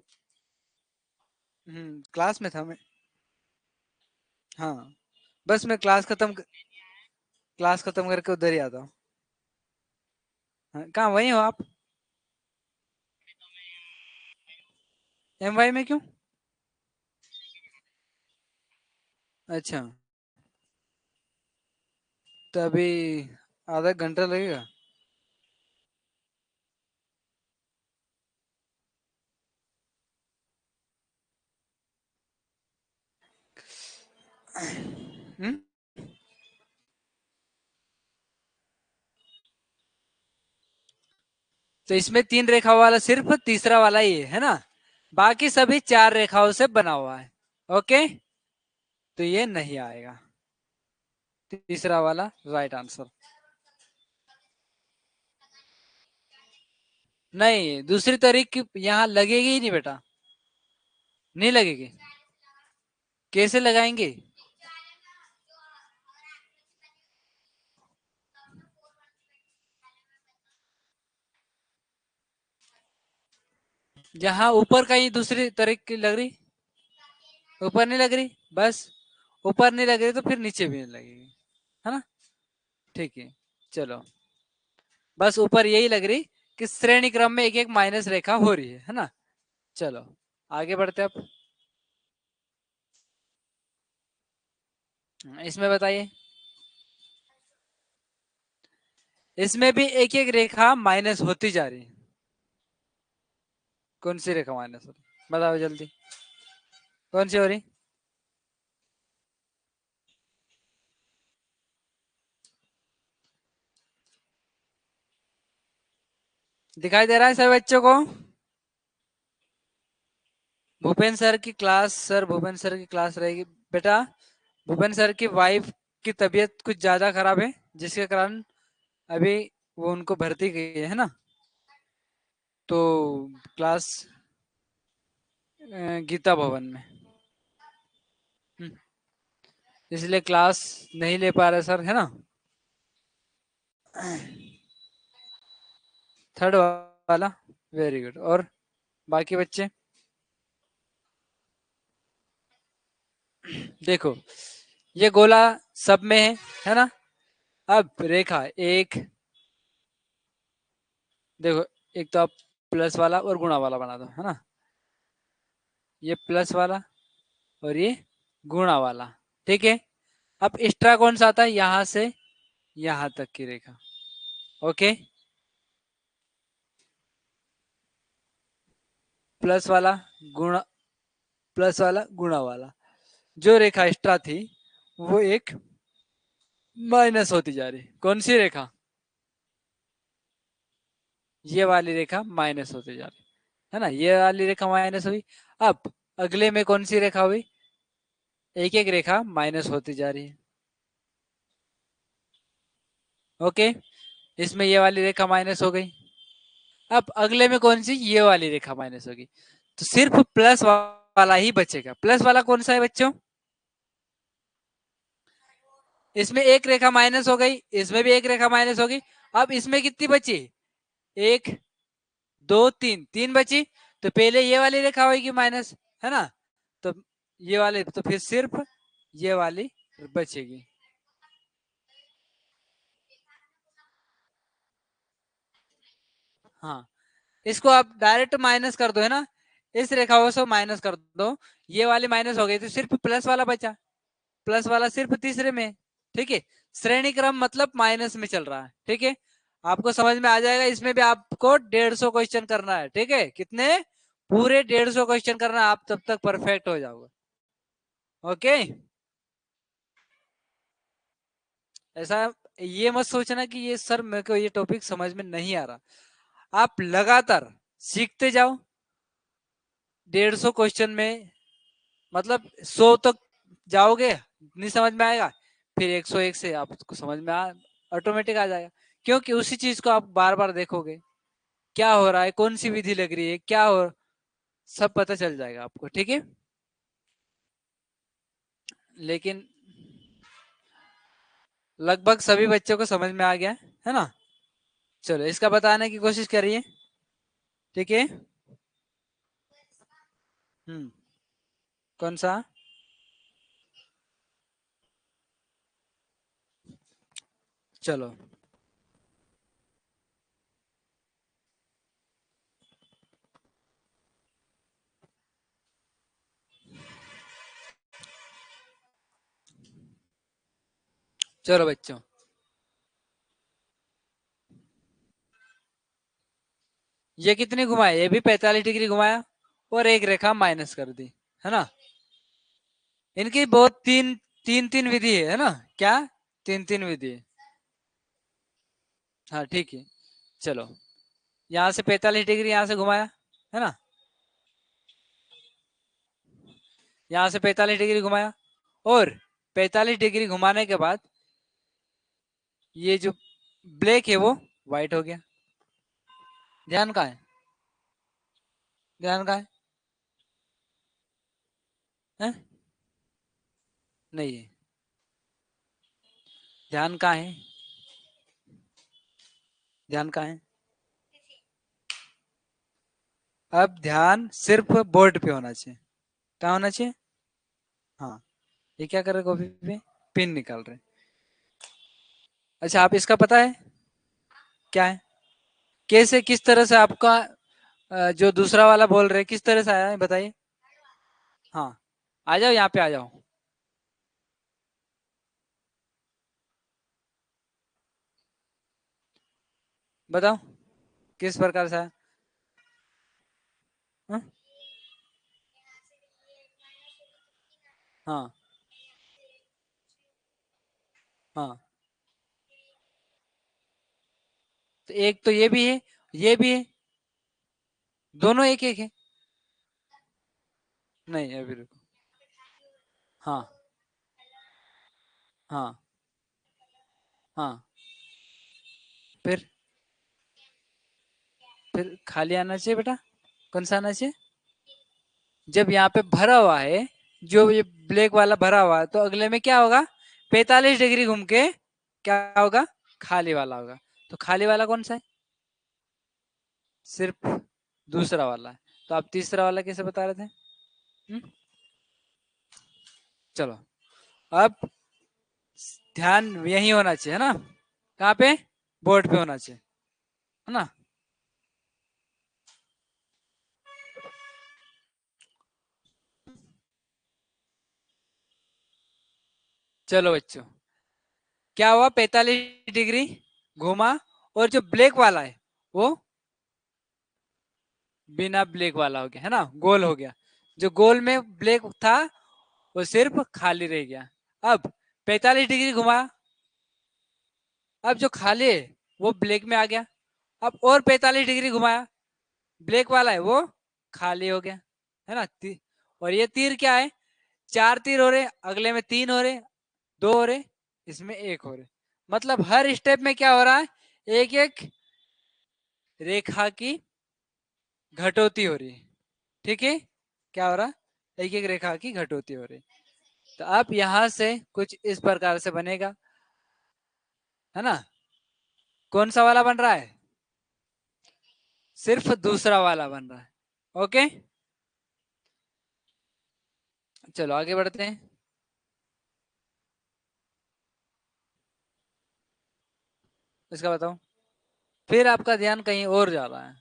क्लास में था मैं। हाँ, बस मैं क्लास खत्म करके उधर ही आता हूँ। हाँ, कहाँ वही हो आप। एम वाई में क्यों। अच्छा, तो अभी आधा घंटा लगेगा। हम्म तो इसमें तीन रेखा वाला सिर्फ तीसरा वाला ही है ना, बाकी सभी चार रेखाओं से बना हुआ है। ओके, तो ये नहीं आएगा, तीसरा वाला राइट आंसर। नहीं, दूसरी तरीक यहाँ लगेगी ही नहीं बेटा, नहीं लगेगी। कैसे लगाएंगे, जहाँ ऊपर कहीं दूसरी तरीक की लग रही, ऊपर नहीं लग रही, बस ऊपर नहीं लग रही तो फिर नीचे भी नहीं लगेगी, है ना। ठीक है, चलो, बस ऊपर यही लग रही कि श्रेणी क्रम में एक एक माइनस रेखा हो रही है ना। चलो आगे बढ़ते अब, इसमें बताइए। इसमें भी एक एक रेखा माइनस होती जा रही है, कौन सी रेखा माइनस हो रही, बताओ जल्दी, कौन सी हो रही। दिखाई दे रहा है सभी बच्चों को। भूपेन सर की क्लास, सर भूपेन सर की क्लास रहेगी बेटा। भूपेन सर की वाइफ की तबीयत कुछ ज्यादा खराब है, जिसके कारण अभी वो उनको भर्ती की है ना, तो क्लास गीता भवन में। हम्म, इसलिए क्लास नहीं ले पा रहे सर, है ना। थर्ड वाला, वेरी गुड। और बाकी बच्चे देखो, ये गोला सब में है ना। अब रेखा एक, देखो, एक तो आप प्लस वाला और गुणा वाला बना दो, है ना, ये प्लस वाला और ये गुणा वाला, ठीक है। अब एक्स्ट्रा कौन सा आता है, यहां से यहां तक की रेखा, ओके। प्लस वाला, गुणा, प्लस वाला गुणा वाला, जो रेखा एक्स्ट्रा थी वो एक माइनस होती जा रही, कौन सी रेखा, ये वाली रेखा माइनस होती जा रही, है ना, ये वाली रेखा माइनस हुई। अब अगले में कौन सी रेखा हुई, एक एक रेखा माइनस होती जा रही है, ओके। इसमें ये वाली रेखा माइनस हो गई। अब अगले में कौन सी, ये वाली रेखा माइनस होगी, तो सिर्फ प्लस वाला ही बचेगा। प्लस वाला कौन सा है बच्चों, इसमें एक रेखा माइनस हो गई, इसमें भी एक रेखा माइनस होगी। अब इसमें कितनी बची, एक, दो, तीन, तीन बची। तो पहले ये वाली रेखा होगी माइनस, है ना, तो ये वाले, तो फिर सिर्फ ये वाली बचेगी। हाँ, इसको आप डायरेक्ट माइनस कर दो, है ना, इस रेखाओं से माइनस कर दो, ये वाली माइनस हो गई तो सिर्फ प्लस वाला बचा, प्लस वाला सिर्फ तीसरे में। ठीक है, श्रेणी क्रम मतलब माइनस में चल रहा है। ठीक है, आपको समझ में आ जाएगा। इसमें भी आपको 150 क्वेश्चन करना है। ठीक है, कितने, पूरे 150 क्वेश्चन करना है, आप तब तक परफेक्ट हो जाओगे। ओके, ऐसा ये मत सोचना कि ये सर मेरे को ये टॉपिक समझ में नहीं आ रहा। आप लगातार सीखते जाओ, 150 क्वेश्चन में मतलब 100 तक जाओगे, नहीं समझ में आएगा, फिर 101 से आपको समझ में आ ऑटोमेटिक आ जाएगा। क्योंकि उसी चीज को आप बार बार देखोगे, क्या हो रहा है, कौन सी विधि लग रही है, क्या हो, सब पता चल जाएगा आपको। ठीक है, लेकिन लगभग सभी बच्चों को समझ में आ गया है ना। चलो इसका बताने की कोशिश करिए। ठीक है, कौन सा? चलो चलो बच्चों, ये कितनी घुमाए, ये भी 45 डिग्री घुमाया और एक रेखा माइनस कर दी, है ना। इनकी बहुत तीन तीन तीन विधि है ना, क्या, तीन तीन विधि है। हाँ ठीक है, चलो यहाँ से 45 डिग्री यहाँ से घुमाया, है ना, यहाँ से 45 डिग्री घुमाया, और 45 डिग्री घुमाने के बाद ये जो ब्लैक है वो व्हाइट हो गया। ध्यान कहाँ है, ध्यान कहाँ है? नहीं है, ध्यान कहाँ है, ध्यान कहाँ है? अब ध्यान सिर्फ बोर्ड पे होना चाहिए। कहाँ होना चाहिए? हाँ, ये क्या कर रहे कॉपी पे, पिन निकाल रहे। अच्छा, आप इसका पता है क्या है, कैसे, किस तरह से आपका जो दूसरा वाला बोल रहे किस तरह से आया है बताइए। हाँ, आ जाओ यहाँ पे आ जाओ, बताओ किस प्रकार से आया। हाँ हाँ हाँ, तो एक तो ये भी है, ये भी है, दोनों एक एक है। नहीं अभी रुको, हाँ हाँ हाँ, फिर फिर खाली आना चाहिए बेटा, कौन सा आना चाहिए? जब यहाँ पे भरा हुआ है, जो ये ब्लैक वाला भरा हुआ है, तो अगले में क्या होगा, 45 डिग्री घूम के क्या होगा, खाली वाला होगा। तो खाली वाला कौन सा है? सिर्फ दूसरा वाला है। तो आप तीसरा वाला कैसे बता रहे थे? हुँ? चलो, अब ध्यान यही होना चाहिए, है ना, कहाँ पे, बोर्ड पे होना चाहिए, है ना। चलो बच्चों, क्या हुआ, 45 डिग्री घुमा, और जो ब्लैक वाला है वो बिना ब्लैक वाला हो गया, है ना, गोल हो गया। जो गोल में ब्लैक था वो सिर्फ खाली रह गया। अब 45 डिग्री घुमा, अब जो खाली है वो ब्लैक में आ गया। अब और 45 डिग्री घुमाया, ब्लैक वाला है वो खाली हो गया, है ना। और ये तीर क्या है, चार तीर हो रहे, अगले में तीन हो रहे, दो हो रहे, इसमें एक हो रहे। मतलब हर स्टेप में क्या हो रहा है, एक एक रेखा की घटोती हो रही है। ठीक है, क्या हो रहा है, एक एक रेखा की घटोती हो रही है। तो अब यहां से कुछ इस प्रकार से बनेगा, है ना। कौन सा वाला बन रहा है, सिर्फ दूसरा वाला बन रहा है। ओके, चलो आगे बढ़ते हैं। इसका बताओ, फिर आपका ध्यान कहीं और जा रहा है।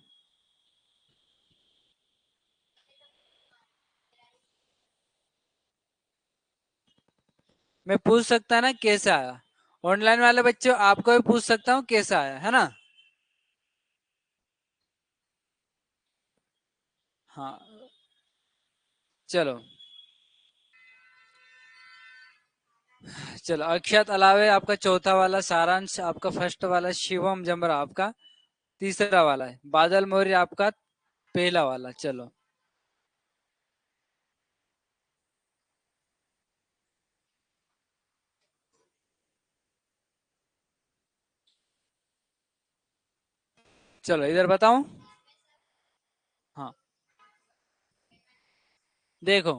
मैं पूछ सकता है ना कैसे आया। ऑनलाइन वाले बच्चों आपको भी पूछ सकता हूँ कैसे आया, है ना। हाँ चलो। चलो अक्षत अलावे आपका चौथा वाला, सारांश आपका फर्स्ट वाला, शिवम जमरा आपका तीसरा वाला है, बादल मौर्य आपका पहला वाला। चलो चलो इधर बताऊं। हाँ देखो,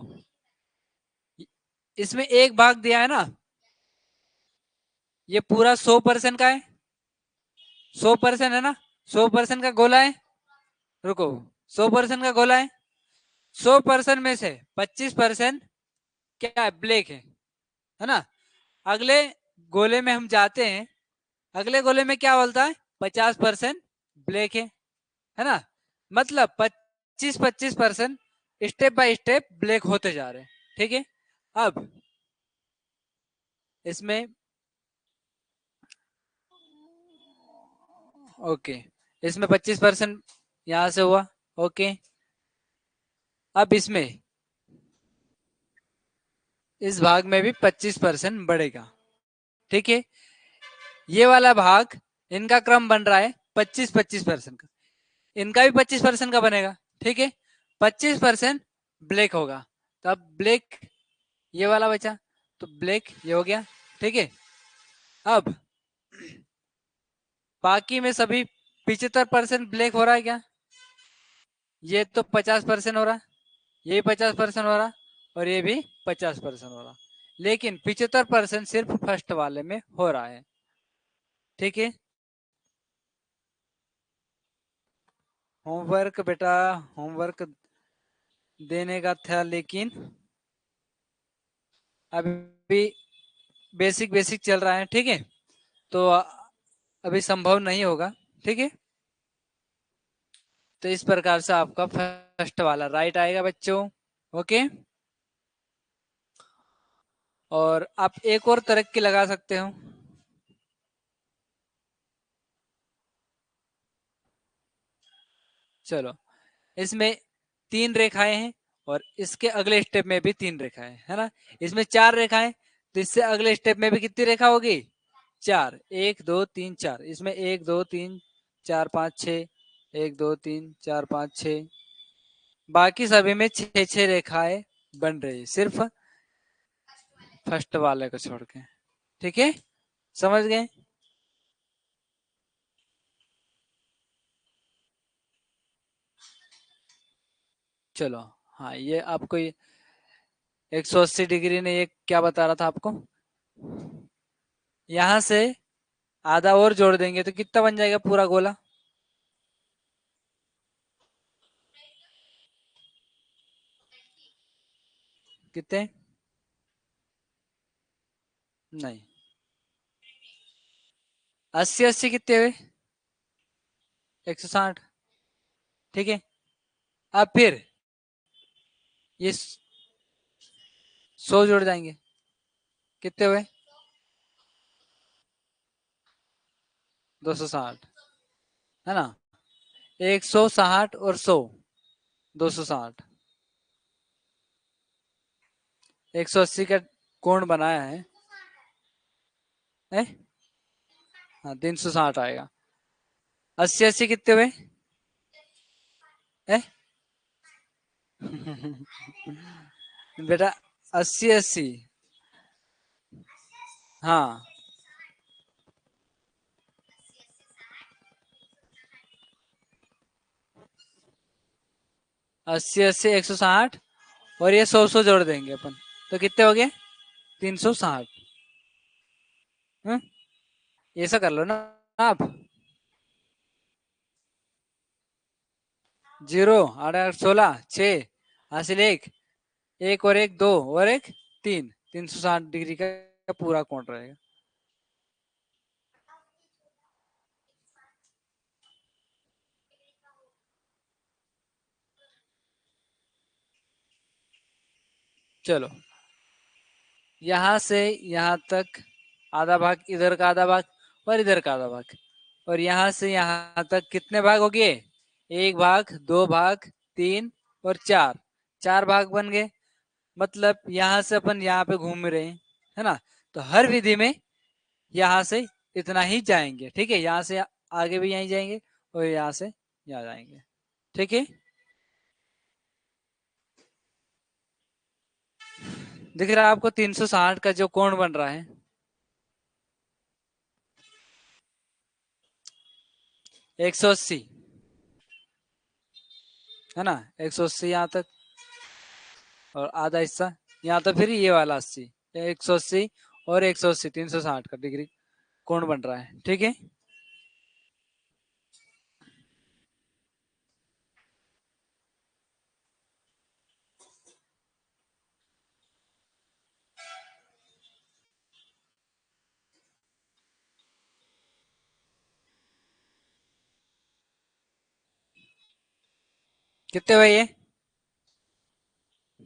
इसमें एक भाग दिया है ना, ये पूरा 100% का है। 100% है ना, 100% का गोला है। रुको, 100% का गोला है। 100% में से 25% क्या है, ब्लैक है ना। अगले गोले में हम जाते हैं, अगले गोले में क्या बोलता है, 50% ब्लैक है ना। मतलब 25-25% स्टेप बाय स्टेप ब्लैक होते जा रहे हैं। ठीक है। अब इसमें ओके, इसमें 25% यहां से हुआ। ओके, अब इसमें इस भाग में भी 25% बढ़ेगा। ठीक है। ये वाला भाग, इनका क्रम बन रहा है 25-25% का, इनका भी 25% का बनेगा। ठीक है। 25% ब्लैक होगा, तो अब ब्लैक ये वाला बचा, तो ब्लैक ये हो गया। ठीक है। अब बाकी में सभी 75% ब्लैक हो रहा है क्या, ये तो 50% हो रहा है, ये भी 50% हो रहा, और ये भी 50% हो रहा, लेकिन 75% सिर्फ फर्स्ट वाले में हो रहा है। ठीक है। होमवर्क बेटा, होमवर्क देने का था, लेकिन अभी बेसिक बेसिक चल रहा है। ठीक है, तो अभी संभव नहीं होगा। ठीक है, तो इस प्रकार से आपका फर्स्ट वाला राइट आएगा बच्चों। ओके, और आप एक और तरह की लगा सकते हो। चलो, इसमें 3 रेखाएं हैं, और इसके अगले स्टेप में भी 3 रेखाएं है ना। इसमें 4 रेखाएं, तो इससे अगले स्टेप में भी कितनी रेखा होगी, 4। 1 2 3 4, इसमें 1 2 3 4 5 6, 1 2 3 4 5 6, बाकी सभी में 6 6 रेखाएं बन रही है, सिर्फ फर्स्ट वाले को छोड़ के। ठीक है, समझ गए। चलो, हाँ ये आपको 180 डिग्री ने ये क्या बता रहा था आपको, यहां से आधा और जोड़ देंगे तो कितना बन जाएगा पूरा गोला, कितने, नहीं, 80 80 कितने हुए, 160। ठीक है, अब फिर ये 100 जोड़ जाएंगे, कितने हुए, 260, है ना। 160 और 100, 260, 180 का कोण बनाया है। हाँ 360 आएगा। 80 80 कितने हुए, है? बेटा 80 80, हाँ 80 80 160, और ये 100 100 जोड़ देंगे अपन, तो कितने हो गए, 360। ऐसा कर लो ना आप, 0 8 8 16 6 हासिल 1, 1 और 1 2 और 1 3, 360 डिग्री का पूरा कोण रहेगा। चलो यहाँ से यहाँ तक आधा भाग, इधर का आधा भाग और इधर का आधा भाग, और यहाँ से यहाँ तक कितने भाग हो गए? 1 भाग, 2 भाग, 3 और 4, 4 भाग बन गए। मतलब यहाँ से अपन यहाँ पे घूम रहे हैं, है ना? तो हर विधि में यहाँ से इतना ही जाएंगे, ठीक है? यहाँ से आगे भी यहीं जाएंगे और यहाँ से यहाँ जाएंगे, ठीक है? दिख रहा है आपको 360 का जो कोण बन रहा है? 180, है ना? 180 यहाँ तक, और आधा हिस्सा यहाँ तो फिर ये वाला 80, 180 और 180, 360 का डिग्री कोण बन रहा है, ठीक है? कितने हुए ये?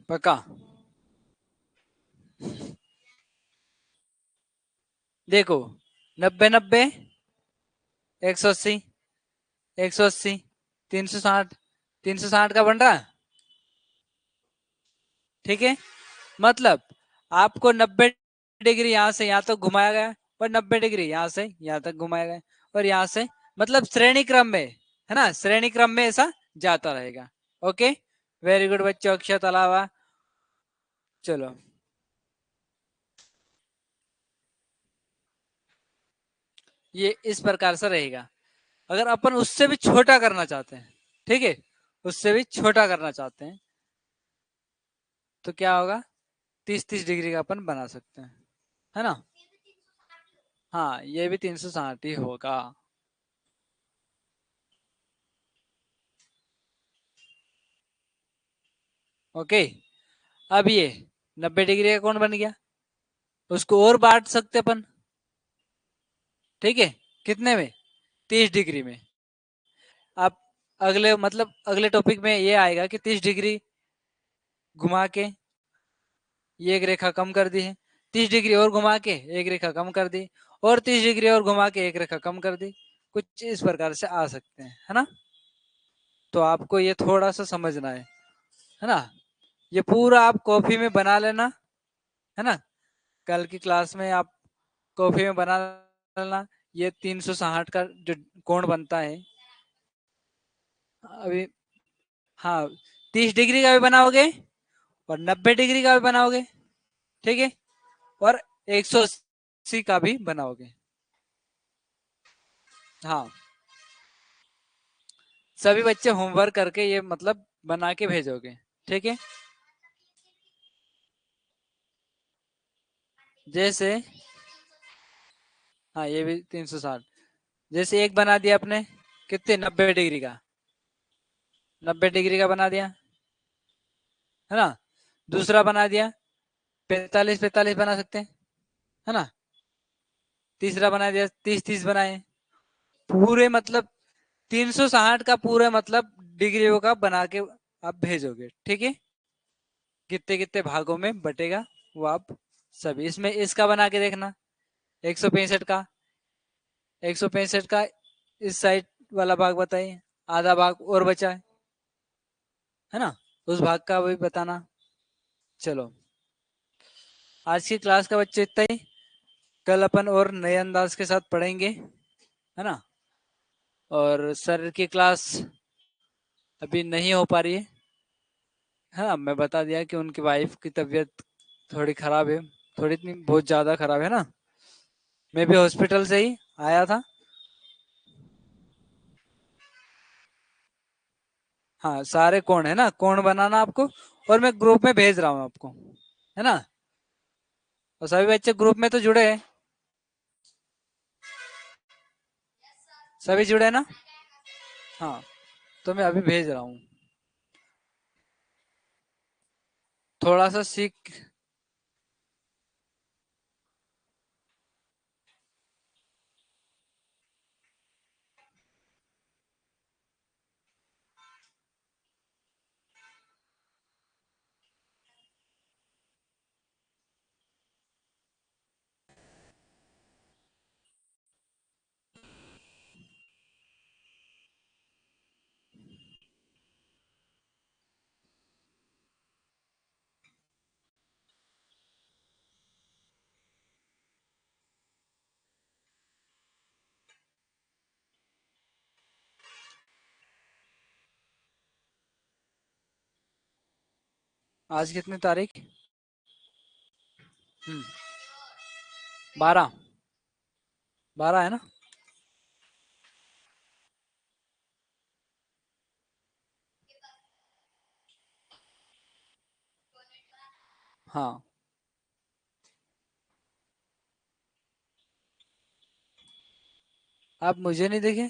पक्का? देखो, 90 90, 180, 180, 360, 360 का बन रहा, ठीक है? मतलब आपको 90 डिग्री यहाँ से यहाँ तक घुमाया गया, और 90 डिग्री यहाँ से यहाँ तक घुमाया गया, और यहाँ से मतलब श्रेणी क्रम में, है ना? श्रेणी क्रम में ऐसा जाता रहेगा। ओके, वेरी गुड बच्चों, अक्षत अलावा। चलो, ये इस प्रकार से रहेगा। अगर अपन उससे भी छोटा करना चाहते हैं, ठीक है, उससे भी छोटा करना चाहते हैं, तो क्या होगा? 30 30 डिग्री का अपन बना सकते हैं, है ना? हाँ, ये भी 360 ही होगा। ओके, अब ये 90 डिग्री का कौन बन गया? उसको और बांट सकते अपन, ठीक है? कितने में? 30 डिग्री में। अब अगले मतलब अगले टॉपिक में ये आएगा कि 30 डिग्री घुमा के ये एक रेखा कम कर दी है, 30 डिग्री और घुमा के एक रेखा कम कर दी, और 30 डिग्री और घुमा के एक रेखा कम कर दी। कुछ इस प्रकार से आ सकते हैं, है ना? तो आपको ये थोड़ा सा समझना है ना? ये पूरा आप कॉपी में बना लेना, है ना? कल की क्लास में आप कॉपी में बना लेना। ये 360 का जो कोण बनता है अभी, हाँ, 30 डिग्री का भी बनाओगे और 90 डिग्री का भी बनाओगे, ठीक है? और 180 का भी बनाओगे। हाँ, सभी बच्चे होमवर्क करके ये मतलब बना के भेजोगे, ठीक है? जैसे, हाँ, ये भी 360। जैसे एक बना दिया आपने, कितने? 90 डिग्री का, 90 डिग्री का बना दिया, है ना? दूसरा बना दिया, 45 45 बना सकते हैं, है ना? तीसरा बना दिया, 30 30 बनाए। पूरे मतलब 360 का पूरा मतलब डिग्रियों का बना के आप भेजोगे, ठीक है? कितने कितने भागों में बटेगा वो आप सभी इसमें इसका बना के देखना। 165 का, 165 का इस साइड वाला भाग बताइए, आधा भाग और बचा है ना? उस भाग का भी बताना। चलो, आज की क्लास का बच्चे इतना ही। कल अपन और नए अंदाज के साथ पढ़ेंगे, है ना? और सर की क्लास अभी नहीं हो पा रही है। हाँ, मैं बता दिया कि उनकी वाइफ की तबीयत थोड़ी खराब है, थोड़ी नहीं, बहुत ज्यादा खराब है ना? मैं भी हॉस्पिटल से ही आया था। हाँ, सारे कोण है ना, कोण बनाना आपको, और मैं ग्रुप में भेज रहा हूँ आपको, है ना? और सभी बच्चे ग्रुप में तो जुड़े हैं, सभी जुड़े हैं ना? हाँ, तो मैं अभी भेज रहा हूँ। थोड़ा सा सीख, आज कितनी तारीख? 12। 12 है ना? हाँ। आप मुझे नहीं दिखे?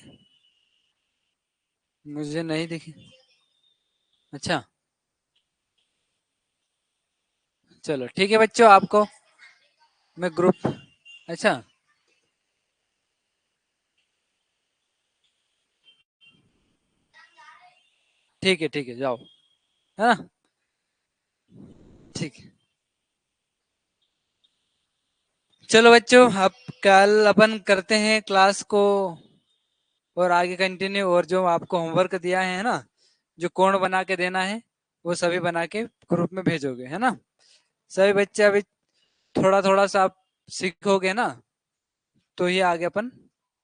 मुझे नहीं दिखे। अच्छा, चलो ठीक है बच्चों, आपको मैं ग्रुप। अच्छा, ठीक है, जाओ, है ना? ठीक है। चलो बच्चों, अब कल अपन करते हैं क्लास को और आगे कंटिन्यू, और जो आपको होमवर्क दिया है ना, जो कोण बना के देना है, वो सभी बना के ग्रुप में भेजोगे, है ना? सभी बच्चे अभी थोड़ा थोड़ा सा आप सीखोगे ना, तो ही आगे अपन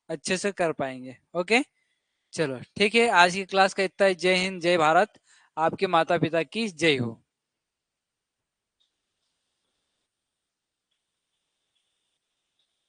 अच्छे से कर पाएंगे। ओके, चलो ठीक है, आज की क्लास का इतना ही। जय हिंद, जय भारत, आपके माता पिता की जय हो।